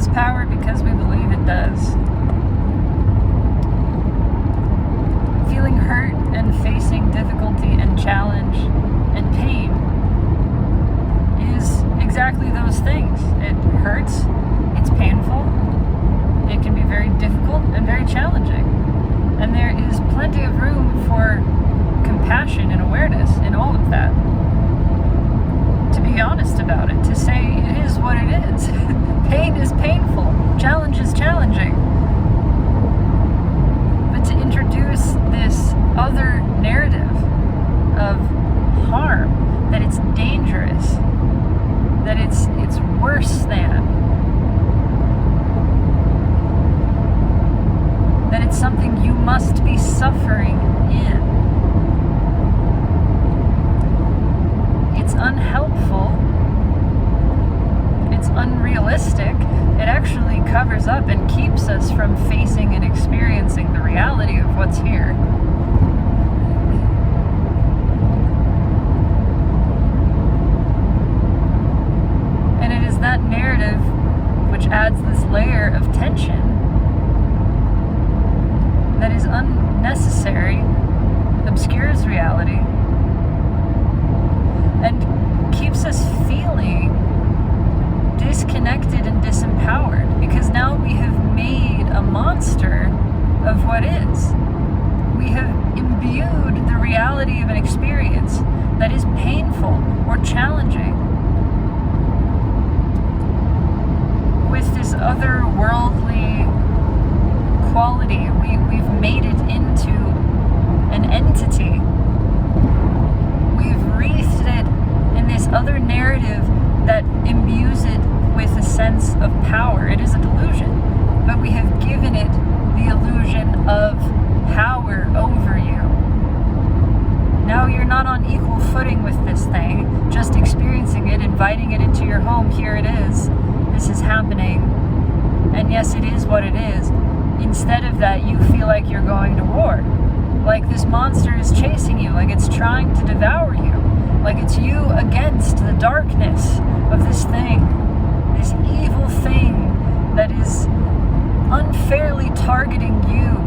has power because we believe it does. Feeling hurt and facing difficulty and challenge and pain is exactly those things. It hurts, it's painful, it can be very difficult and very challenging. And there is plenty of room for compassion and awareness in all of that. To be honest about it, to say it is what it is. Pain is painful, challenge is challenging. But to introduce this other narrative of harm, that it's dangerous, that it's worse than, that it's something you must be suffering in. It's unhelpful, it's unrealistic, it actually covers up and keeps us from facing and experiencing the reality of what's here. And it is that narrative which adds this layer of tension that is unnecessary, obscures reality, and keeps us feeling disconnected and disempowered, because now we have made a monster of what is. We have imbued the reality of an experience that is painful or challenging with this otherworldly quality. We've made it into an entity. We've wreathed it in this other narrative that imbues it with a sense of power. It is a delusion, but we have given it the illusion of power over you. Now you're not on equal footing with this thing, just experiencing it, inviting it into your home. Here it is. This is happening. And yes, it is what it is. Instead of that, you feel like you're going to war. Like this monster is chasing you, like it's trying to devour you. Like it's you against the darkness of this thing, this evil thing that is unfairly targeting you,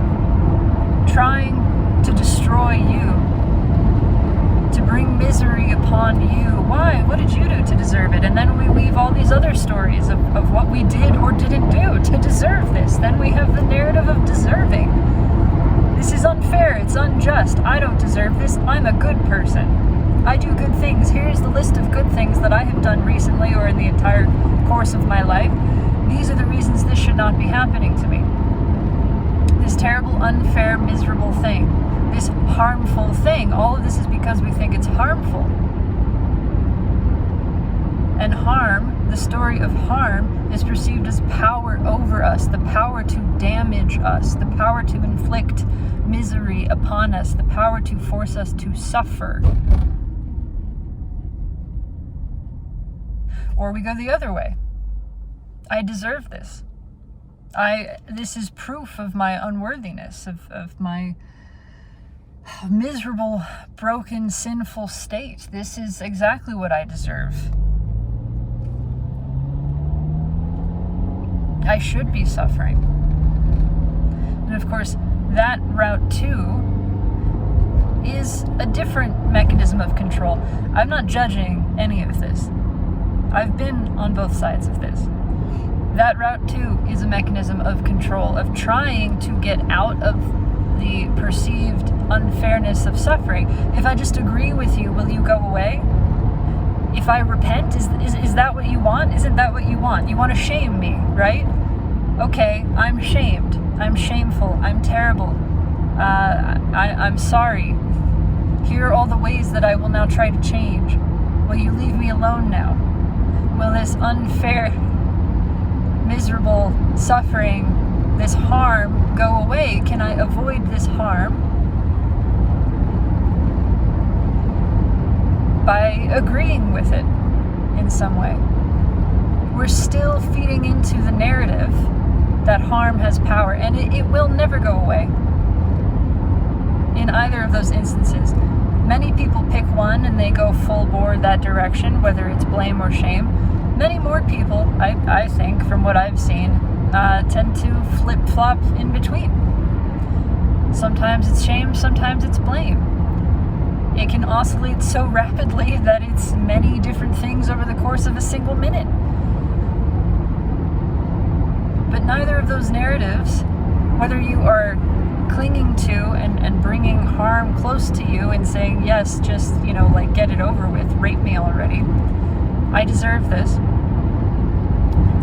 trying to destroy you, to bring misery upon you. Why? What did you do to deserve it? And then we weave all these other stories of what we did or didn't do to deserve this. Then we have the narrative of deserving. This is unfair, it's unjust, I don't deserve this, I'm a good person. I do good things. Here's the list of good things that I have done recently or in the entire course of my life. These are the reasons this should not be happening to me. This terrible, unfair, miserable thing. This harmful thing. All of this is because we think it's harmful. And harm, the story of harm, is perceived as power over us, the power to damage us, the power to inflict misery upon us, the power to force us to suffer. Or we go the other way. I deserve this. This is proof of my unworthiness, of my miserable, broken, sinful state. This is exactly what I deserve. I should be suffering. And of course, that route too is a different mechanism of control. I'm not judging any of this. I've been on both sides of this. That route too is a mechanism of control, of trying to get out of the perceived unfairness of suffering. If I just agree with you, will you go away? If I repent, is that what you want? Isn't that what you want? You want to shame me, right? Okay, I'm shamed. I'm shameful. I'm terrible. I'm sorry. Here are all the ways that I will now try to change. Will you leave me alone now? Will this unfair, miserable suffering, this harm go away? Can I avoid this harm by agreeing with it in some way? We're still feeding into the narrative that harm has power, and it will never go away in either of those instances. Many people pick one and they go full bore that direction, whether it's blame or shame. Many more people, I I think, from what I've seen, tend to flip-flop in between. Sometimes it's shame, sometimes it's blame. It can oscillate so rapidly that it's many different things over the course of a single minute. But neither of those narratives, whether you are clinging to and bringing harm close to you and saying, yes, just, like, get it over with, rape me already, I deserve this,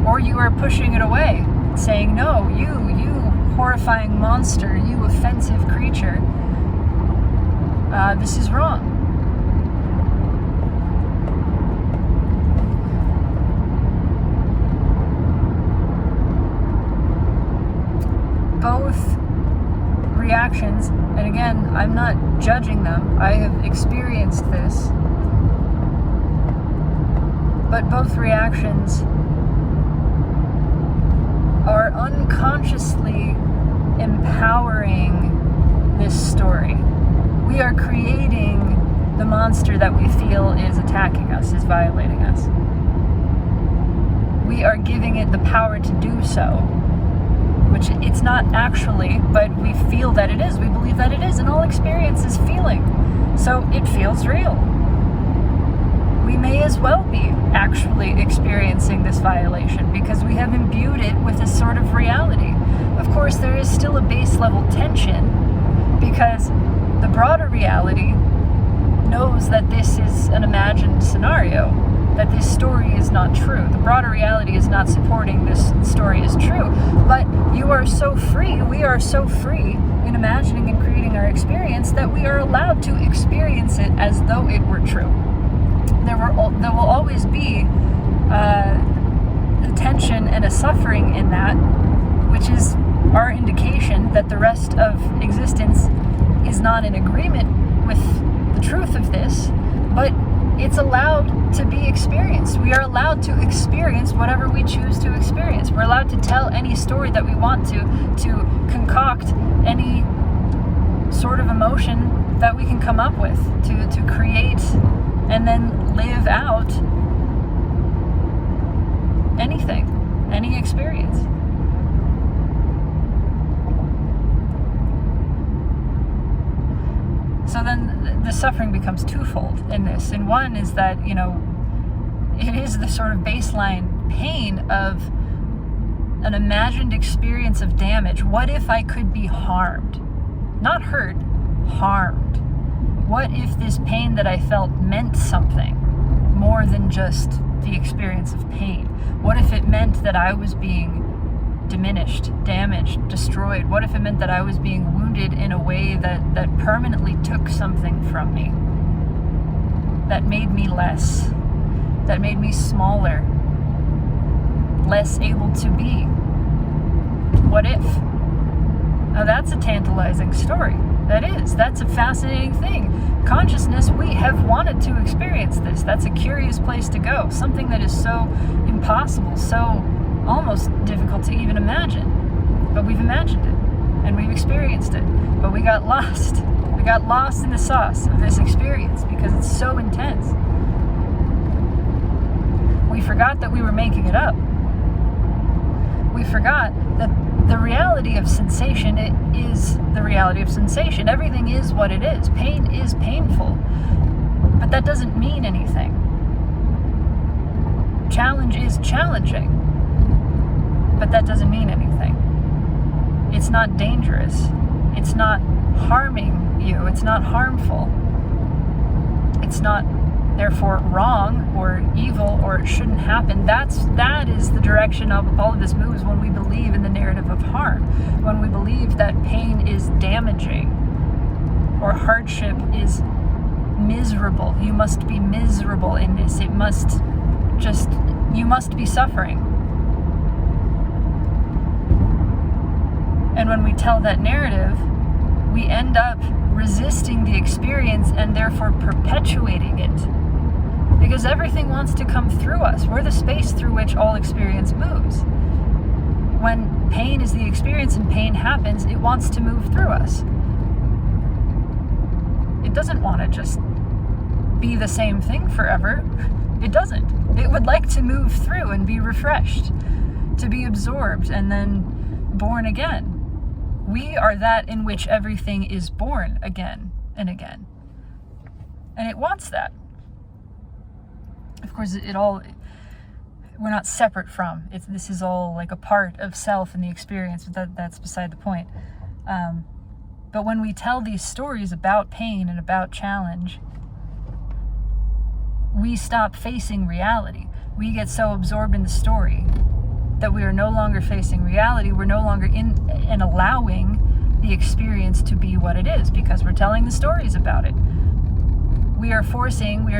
or you are pushing it away, saying, no, you horrifying monster, you offensive creature, this is wrong. Both reactions, and again, I'm not judging them, I have experienced this, but both reactions are unconsciously empowering this story. We are creating the monster that we feel is attacking us, is violating us. We are giving it the power to do so, which it's not actually, but we feel that it is. We believe that it is, and all experience is feeling. So it feels real. We may as well be actually experiencing this violation because we have imbued it with a sort of reality. Of course, there is still a base level tension because the broader reality knows that this is an imagined scenario, that this story is not true. The broader reality is not supporting this story as true. But you are so free, we are so free in imagining and creating our experience that we are allowed to experience it as though it were true. There will always be a tension and a suffering in that, which is our indication that the rest of existence is not in agreement with the truth of this, but it's allowed to be experienced. We are allowed to experience whatever we choose to experience. We're allowed to tell any story that we want to concoct any sort of emotion that we can come up with, to create and then live out anything, any experience. So then the suffering becomes twofold in this. And one is that, it is the sort of baseline pain of an imagined experience of damage. What if I could be harmed? Not hurt, harmed. What if this pain that I felt meant something more than just the experience of pain? What if it meant that I was being diminished, damaged, destroyed? What if it meant that I was being wounded in a way that permanently took something from me? That made me less, that made me smaller, less able to be. What if? Now that's a tantalizing story. That's a fascinating thing. Consciousness, we have wanted to experience this. That's a curious place to go. Something that is so impossible, so almost difficult to even imagine. But we've imagined it, and we've experienced it. But we got lost. We got lost in the sauce of this experience because it's so intense. We forgot that we were making it up. We forgot that the reality of sensation, it is the reality of sensation. Everything is what it is. Pain is painful, but that doesn't mean anything. Challenge is challenging, but that doesn't mean anything. It's not dangerous. It's not harming you. It's not harmful. It's not therefore wrong or evil or it shouldn't happen. That is the direction of all of this moves when we believe in the narrative of harm, when we believe that pain is damaging or hardship is miserable. You must be miserable in this. You must be suffering. And when we tell that narrative, we end up resisting the experience and therefore perpetuating it. Because everything wants to come through us. We're the space through which all experience moves. When pain is the experience and pain happens, it wants to move through us. It doesn't want to just be the same thing forever. It doesn't. It would like to move through and be refreshed, to be absorbed and then born again. We are that in which everything is born again and again. And it wants that. Of course, we're not separate from. This is all like a part of self and the experience, but that's beside the point. But when we tell these stories about pain and about challenge, we stop facing reality. We get so absorbed in the story that we are no longer facing reality. We're no longer in and allowing the experience to be what it is, because we're telling the stories about it. We are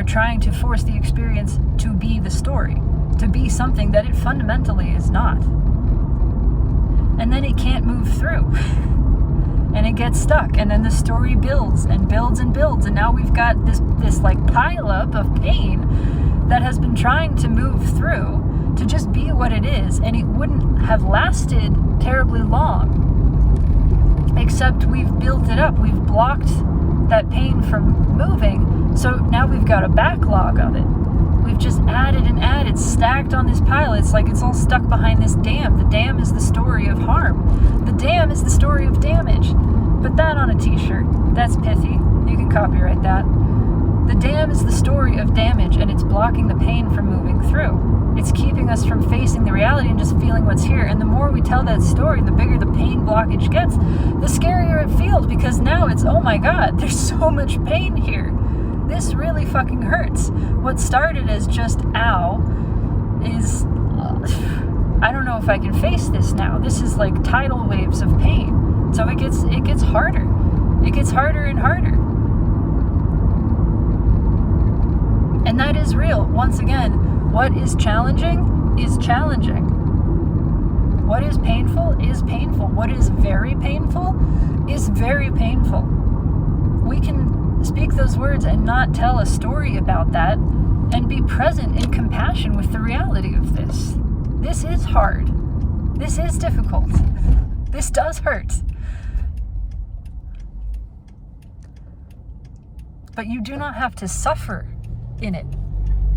trying to force the experience to be the story, to be something that it fundamentally is not. And then it can't move through. And it gets stuck, and then the story builds and builds and builds, and now we've got this like pileup of pain that has been trying to move through to just be what it is, and it wouldn't have lasted terribly long, except we've built it up. We've blocked that pain from moving, so now we've got a backlog of it. We've just added and added, stacked on this pile. It's like it's all stuck behind this dam. The dam is the story of harm. The dam is the story of damage. Put that on a t-shirt. That's pithy. You can copyright that. The dam is the story of damage, and it's blocking the pain from moving through. It's keeping us from facing the reality and just feeling what's here. And the more we tell that story, the bigger the pain blockage gets, the scarier it feels, because now it's, oh my God, there's so much pain here. This really fucking hurts. What started as just ow is, I don't know if I can face this now. This is like tidal waves of pain. So it gets harder. It gets harder and harder. And that is real. Once again, what is challenging is challenging. What is painful is painful. What is very painful is very painful. We can speak those words and not tell a story about that and be present in compassion with the reality of this. This is hard. This is difficult. This does hurt. But you do not have to suffer in it.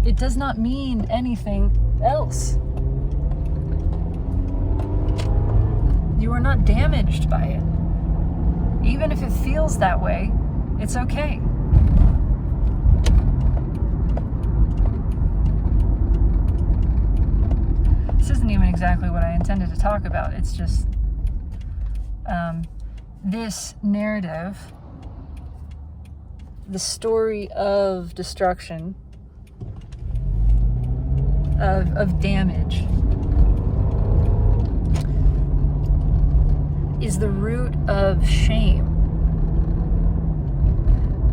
It does not mean anything else. You are not damaged by it. Even if it feels that way, it's okay. This isn't even exactly what I intended to talk about. It's just this narrative, the story of destruction, of damage, is the root of shame.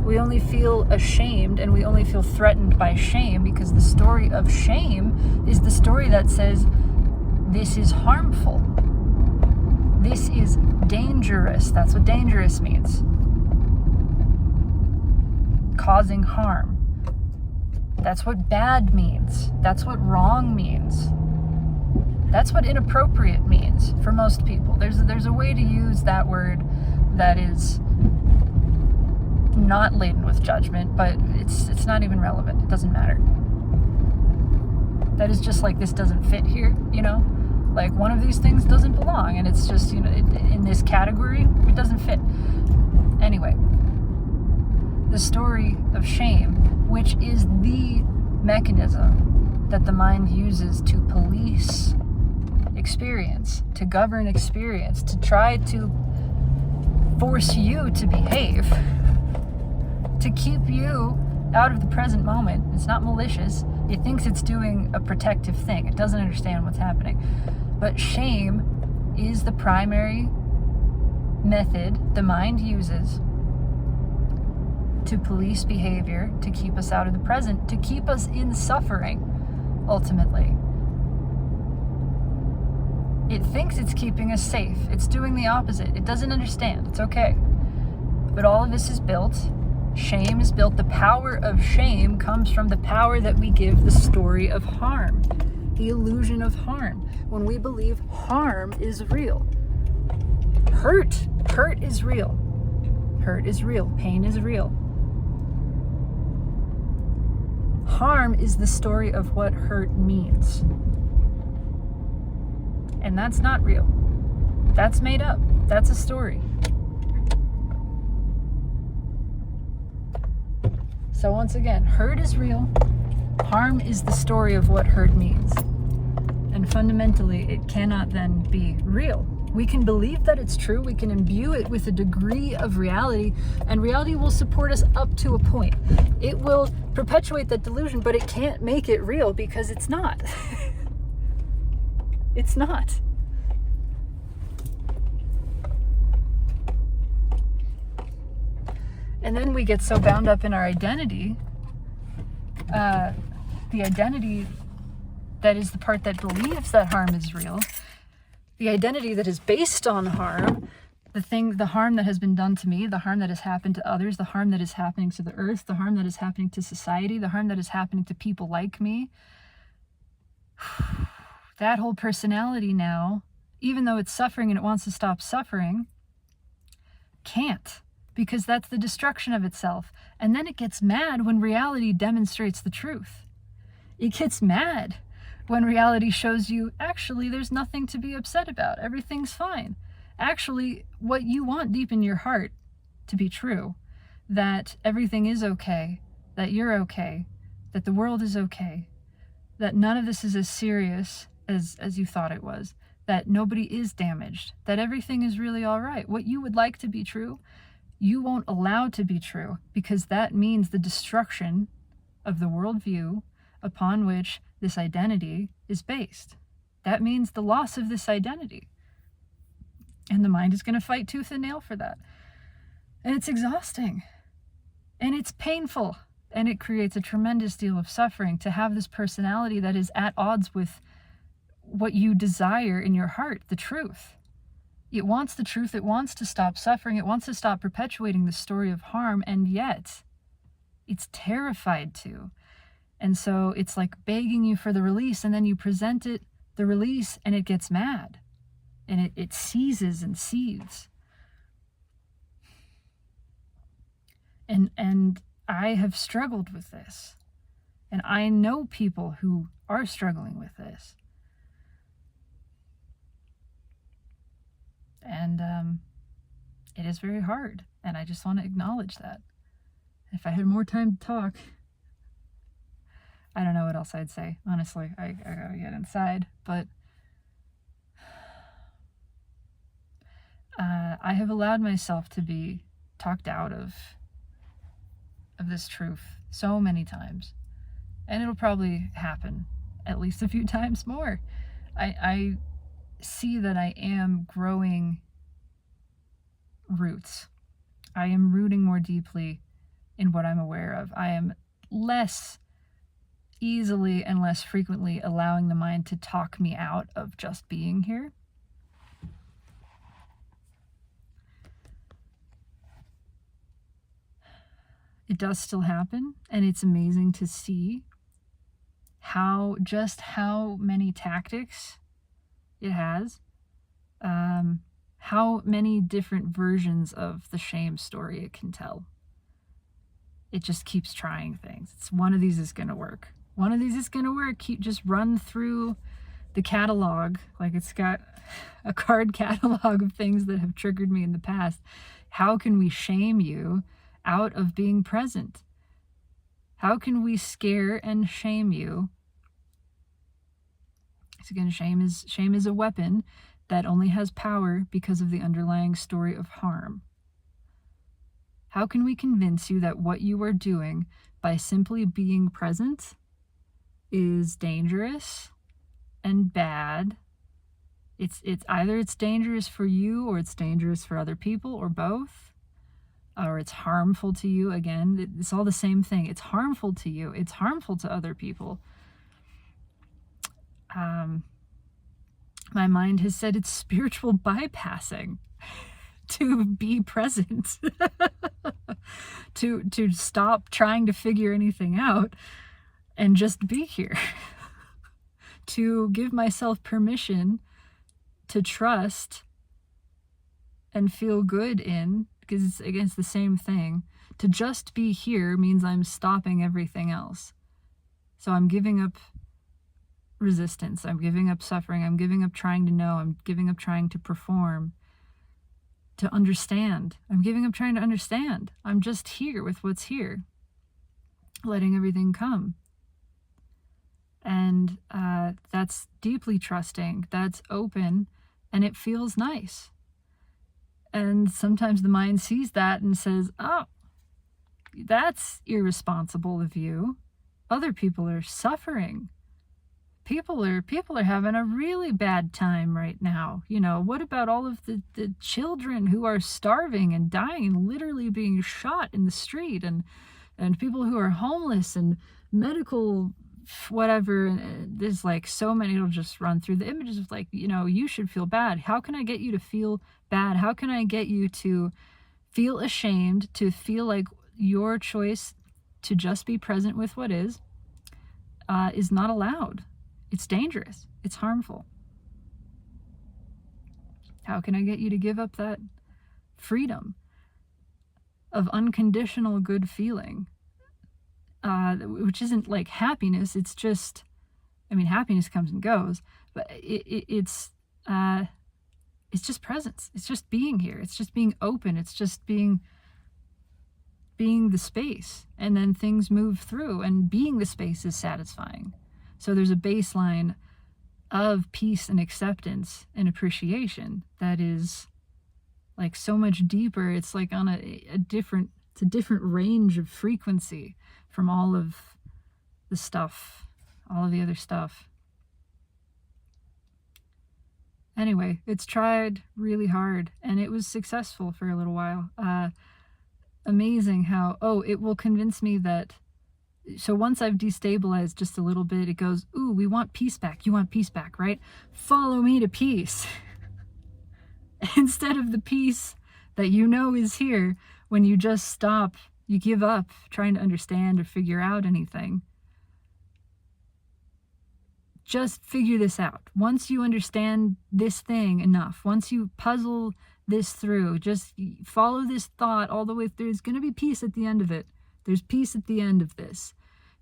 We only feel ashamed and we only feel threatened by shame because the story of shame is the story that says, this is harmful. This is dangerous. That's what dangerous means. Causing harm. That's what bad means. That's what wrong means. That's what inappropriate means for most people. There's a way to use that word that is not laden with judgment, but it's not even relevant. It doesn't matter. That is just like, this doesn't fit here, you know? Like, one of these things doesn't belong, and it's just, you know, in this category, it doesn't fit. Anyway, the story of shame, which is the mechanism that the mind uses to police experience, to govern experience, to try to force you to behave, to keep you out of the present moment. It's not malicious. It thinks it's doing a protective thing. It doesn't understand what's happening. But shame is the primary method the mind uses to police behavior, to keep us out of the present, to keep us in suffering, ultimately. It thinks it's keeping us safe. It's doing the opposite. It doesn't understand. It's okay. But all of this is built. Shame is built. The power of shame comes from the power that we give the story of harm, the illusion of harm. When we believe harm is real. Hurt is real. Hurt is real. Pain is real. harm is the story of what hurt means. And that's not real. That's made up. That's a story. So once again, hurt is real. Harm is the story of what hurt means. And fundamentally, it cannot then be real. We can believe that it's true. We can imbue it with a degree of reality, and reality will support us up to a point. It will perpetuate that delusion, but it can't make it real because it's not. It's not. And then we get so bound up in our identity, the identity that is the part that believes that harm is real, the identity that is based on harm, the harm that has been done to me, the harm that has happened to others, the harm that is happening to the earth, the harm that is happening to society, the harm that is happening to people like me. That whole personality now, even though it's suffering and it wants to stop suffering, can't. Because that's the destruction of itself. And then it gets mad when reality demonstrates the truth. It gets mad when reality shows you, actually, there's nothing to be upset about. Everything's fine. Actually, what you want deep in your heart to be true, that everything is okay, that you're okay, that the world is okay, that none of this is as serious as you thought it was, that nobody is damaged, that everything is really all right. What you would like to be true, you won't allow to be true, because that means the destruction of the worldview upon which this identity is based. That means the loss of this identity. And the mind is going to fight tooth and nail for that. And it's exhausting. And it's painful. And it creates a tremendous deal of suffering to have this personality that is at odds with what you desire in your heart, the truth. It wants the truth. It wants to stop suffering. It wants to stop perpetuating the story of harm. And yet, it's terrified to. And so it's like begging you for the release. And then you present it, the release, and it gets mad. And it seizes and seethes. And I have struggled with this. And I know people who are struggling with this. And it is very hard. And I just want to acknowledge that. If I had more time to talk, I don't know what else I'd say. Honestly, I gotta get inside. But I have allowed myself to be talked out of this truth so many times. And it'll probably happen at least a few times more. I see that I am growing roots. I am rooting more deeply in what I'm aware of. I am less easily and less frequently allowing the mind to talk me out of just being here. It does still happen, and it's amazing to see how many tactics it has, how many different versions of the shame story it can tell. It just keeps trying things. It's one of these is going to work. One of these is going to work. Just run through the catalog, like it's got a card catalog of things that have triggered me in the past. How can we shame you out of being present? How can we scare and shame you? So again, shame is a weapon that only has power because of the underlying story of harm. How can we convince you that what you are doing by simply being present is dangerous and bad? It's either it's dangerous for you, or it's dangerous for other people, or both, or it's harmful to you. Again, it's all the same thing. It's harmful to you. It's harmful to other people. My mind has said it's spiritual bypassing to be present, to stop trying to figure anything out and just be here, to give myself permission to trust and feel good in, because it's against the same thing. To just be here means I'm stopping everything else. So I'm giving up resistance. I'm giving up suffering. I'm giving up trying to know. I'm giving up trying to perform, to understand. I'm giving up trying to understand. I'm just here with what's here, letting everything come. And that's deeply trusting. That's open, and it feels nice. And sometimes the mind sees that and says, oh, that's irresponsible of you. Other people are suffering. People are having a really bad time right now. You know, what about all of the children who are starving and dying, literally being shot in the street, and people who are homeless and medical whatever. There's like so many. It'll just run through the images of like, you know, you should feel bad. How can I get you to feel bad? How can I get you to feel ashamed, to feel like your choice to just be present with what is not allowed? It's dangerous. It's harmful. How can I get you to give up that freedom of unconditional good feeling? Which isn't like happiness. It's just, I mean, happiness comes and goes, but it's just presence. It's just being here. It's just being open. It's just being the space, and then things move through, and being the space is satisfying. So there's a baseline of peace and acceptance and appreciation that is like so much deeper. It's like on a different range of frequency from all of the stuff, all of the other stuff. Anyway, it's tried really hard, and it was successful for a little while. Amazing how, it will convince me that, so once I've destabilized just a little bit, it goes, ooh, we want peace back. You want peace back, right? Follow me to peace. Instead of the peace that you know is here when you just stop, you give up trying to understand or figure out anything. Just figure this out. Once you understand this thing enough, once you puzzle this through, just follow this thought all the way through. There's going to be peace at the end of it. There's peace at the end of this.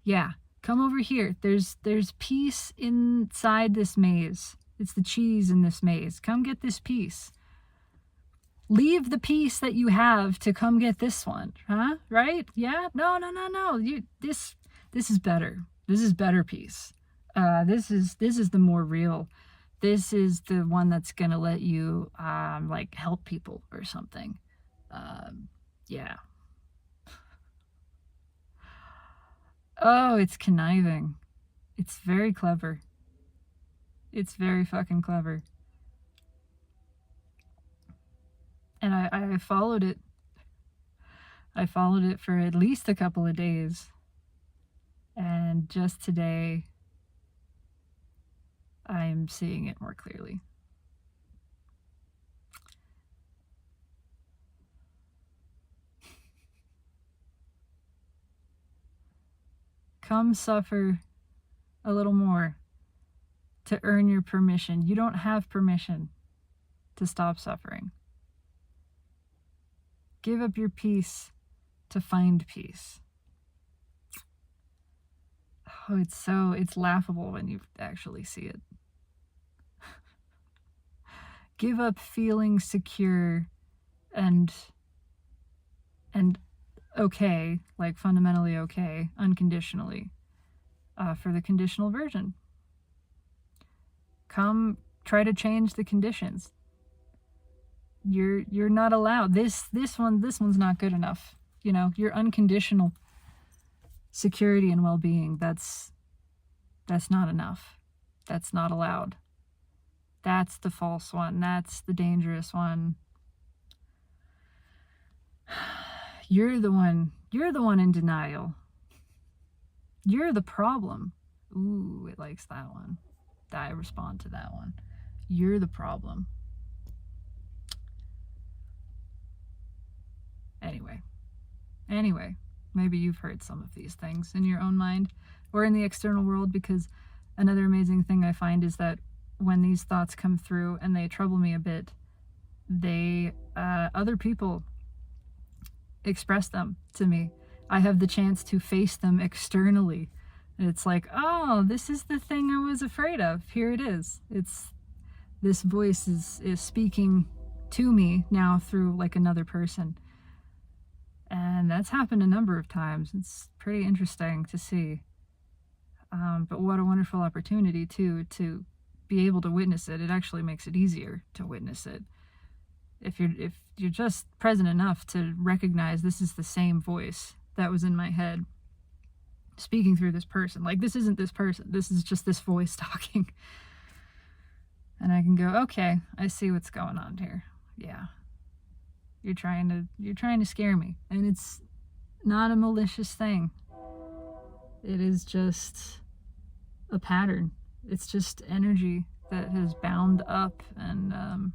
Yeah, come over here. There's peace inside this maze. It's the cheese in this maze. Come get this piece. Leave the piece that you have to come get this one, huh? Right? Yeah? No. This is better. This is better peace. This is the more real. This is the one that's gonna let you like help people or something. Yeah. Oh, it's conniving. It's very clever. It's very fucking clever. And I followed it. I followed it for at least a couple of days. And just today, I'm seeing it more clearly. Come suffer a little more to earn your permission. You don't have permission to stop suffering. Give up your peace to find peace. Oh, it's laughable when you actually see it. Give up feeling secure and okay, like fundamentally okay, unconditionally, for the conditional version. Come try to change the conditions. You're not allowed. This one's not good enough. You know, your unconditional security and well-being, that's not enough. That's not allowed. That's the false one. That's the dangerous one. You're the one in denial. You're the problem. Ooh, it likes that one. I respond to that one. You're the problem. Anyway, maybe you've heard some of these things in your own mind or in the external world, because another amazing thing I find is that when these thoughts come through and they trouble me a bit, other people express them to me. I have the chance to face them externally It's like, oh, this is the thing I was afraid of. Here it is. This voice is speaking to me now through like another person. And that's happened a number of times. It's pretty interesting to see. But what a wonderful opportunity too, to be able to witness it. It actually makes it easier to witness it. If you're just present enough to recognize this is the same voice that was in my head speaking through this person. Like, this isn't this person. This is just this voice talking. And I can go, okay, I see what's going on here. Yeah. You're trying to scare me. And it's not a malicious thing. It is just a pattern. It's just energy that has bound up and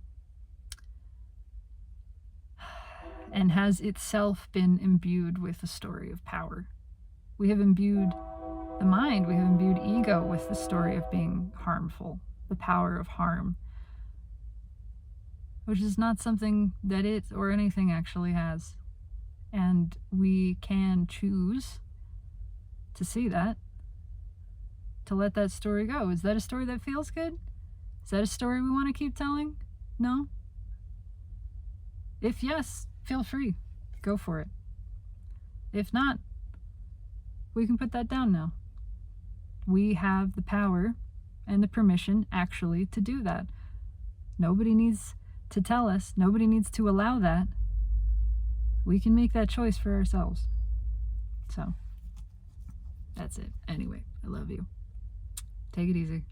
has itself been imbued with a story of power. We have imbued the mind, we have imbued ego with the story of being harmful, the power of harm, which is not something that it or anything actually has. And we can choose to see that, to let that story go. Is that a story that feels good? Is that a story we want to keep telling? No? If yes, feel free. Go for it. If not, we can put that down now. We have the power and the permission actually to do that. Nobody needs to tell us. Nobody needs to allow that. We can make that choice for ourselves. So, that's it. Anyway, I love you. Take it easy.